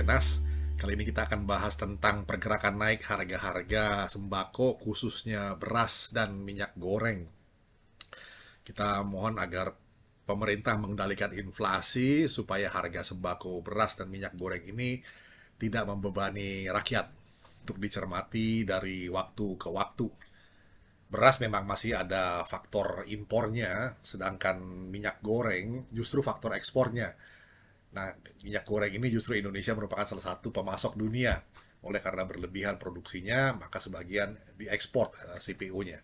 Kompenas. Kali ini kita akan bahas tentang pergerakan naik harga-harga sembako, khususnya beras dan minyak goreng. Kita mohon agar pemerintah mengendalikan inflasi supaya harga sembako, beras, dan minyak goreng ini tidak membebani rakyat, untuk dicermati dari waktu ke waktu. Beras memang masih ada faktor impornya, sedangkan minyak goreng justru faktor ekspornya. Nah, minyak goreng ini justru Indonesia merupakan salah satu pemasok dunia. Oleh karena berlebihan produksinya, maka sebagian diekspor CPO-nya.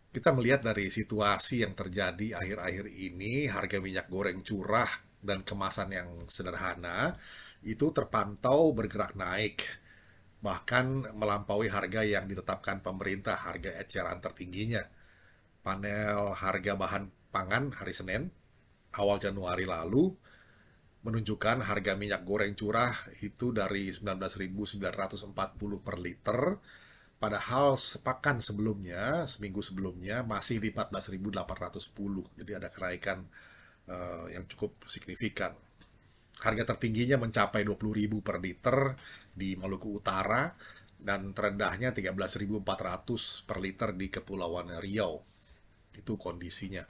Kita melihat dari situasi yang terjadi akhir-akhir ini, harga minyak goreng curah dan kemasan yang sederhana itu terpantau bergerak naik, bahkan melampaui harga yang ditetapkan pemerintah, harga eceran tertingginya. Panel harga bahan pangan hari Senin, awal Januari lalu, menunjukkan harga minyak goreng curah itu dari 19.940 per liter, padahal sepekan sebelumnya, seminggu sebelumnya masih di 14.810. Jadi ada kenaikan yang cukup signifikan. Harga tertingginya mencapai 20.000 per liter di Maluku Utara dan terendahnya 13.400 per liter di Kepulauan Riau. Itu kondisinya.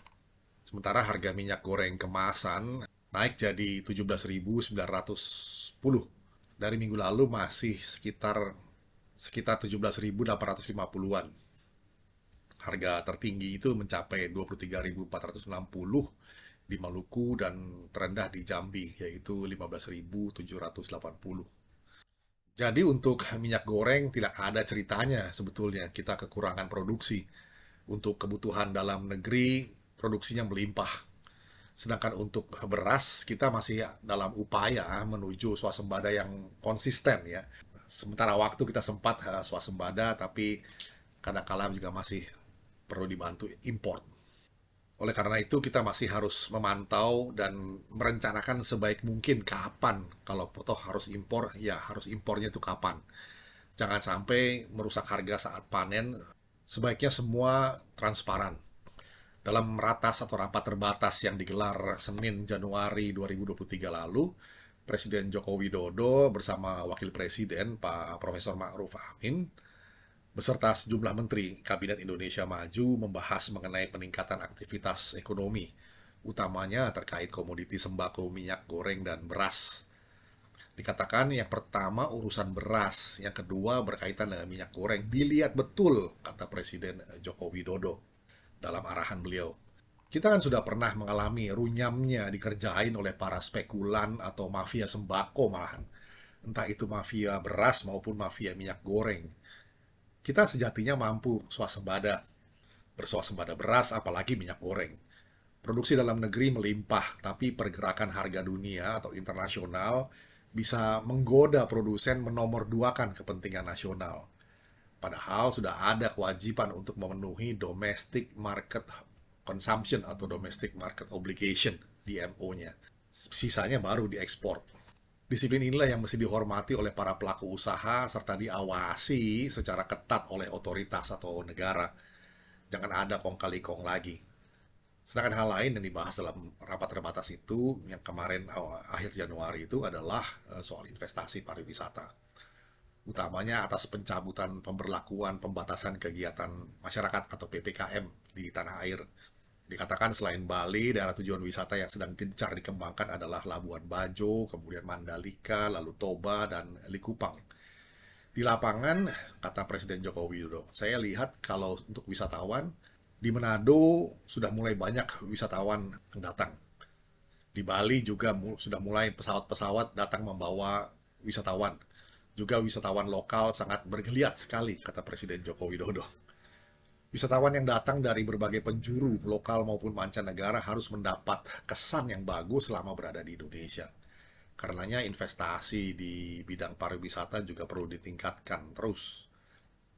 Sementara harga minyak goreng kemasan naik jadi 17.910. Dari minggu lalu masih sekitar 17.850-an. Harga tertinggi itu mencapai 23.460 di Maluku dan terendah di Jambi, yaitu 15.780. Jadi untuk minyak goreng tidak ada ceritanya sebetulnya kita kekurangan produksi. Untuk kebutuhan dalam negeri, produksinya melimpah. Sedangkan untuk beras, kita masih dalam upaya menuju swasembada yang konsisten ya. Sementara waktu kita sempat swasembada, tapi kadang-kala juga masih perlu dibantu import. Oleh karena itu kita masih harus memantau dan merencanakan sebaik mungkin kapan, kalau toh harus impor, ya harus impornya itu kapan. Jangan sampai merusak harga saat panen, sebaiknya semua transparan. Dalam ratas atau rapat terbatas yang digelar Senin Januari 2023 lalu, Presiden Joko Widodo bersama Wakil Presiden Pak Profesor Ma'ruf Amin beserta sejumlah menteri Kabinet Indonesia Maju membahas mengenai peningkatan aktivitas ekonomi, utamanya terkait komoditi sembako, minyak goreng, dan beras. Dikatakan yang pertama urusan beras, yang kedua berkaitan dengan minyak goreng. Dilihat betul, kata Presiden Joko Widodo dalam arahan beliau. Kita kan sudah pernah mengalami runyamnya dikerjain oleh para spekulan atau mafia sembako malahan. Entah itu mafia beras maupun mafia minyak goreng. Kita sejatinya mampu swasembada, berswasembada beras apalagi minyak goreng. Produksi dalam negeri melimpah, tapi pergerakan harga dunia atau internasional bisa menggoda produsen menomorduakan kepentingan nasional. Padahal sudah ada kewajiban untuk memenuhi domestic market consumption atau domestic market obligation, DMO-nya. Sisanya baru diekspor. Disiplin inilah yang mesti dihormati oleh para pelaku usaha serta diawasi secara ketat oleh otoritas atau negara. Jangan ada kong kali kong lagi. Sedangkan hal lain yang dibahas dalam rapat terbatas itu yang kemarin akhir Januari itu adalah soal investasi pariwisata. Utamanya atas pencabutan pemberlakuan pembatasan kegiatan masyarakat atau PPKM di tanah air. Dikatakan selain Bali, daerah tujuan wisata yang sedang gencar dikembangkan adalah Labuan Bajo, kemudian Mandalika, lalu Toba, dan Likupang. Di lapangan, kata Presiden Joko Widodo, saya lihat kalau untuk wisatawan, di Manado sudah mulai banyak wisatawan yang datang. Di Bali juga sudah mulai pesawat-pesawat datang membawa wisatawan. Juga wisatawan lokal sangat bergeliat sekali, kata Presiden Joko Widodo. Wisatawan yang datang dari berbagai penjuru, lokal maupun mancanegara, harus mendapat kesan yang bagus selama berada di Indonesia. Karenanya investasi di bidang pariwisata juga perlu ditingkatkan terus.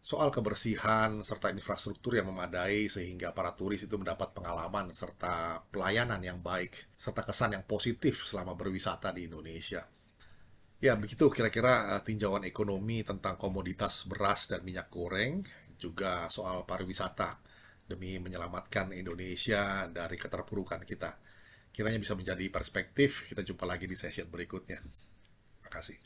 Soal kebersihan serta infrastruktur yang memadai sehingga para turis itu mendapat pengalaman serta pelayanan yang baik, serta kesan yang positif selama berwisata di Indonesia. Ya, begitu kira-kira tinjauan ekonomi tentang komoditas beras dan minyak goreng, juga soal pariwisata demi menyelamatkan Indonesia dari keterpurukan kita. Kiranya bisa menjadi perspektif. Kita jumpa lagi di session berikutnya. Terima kasih.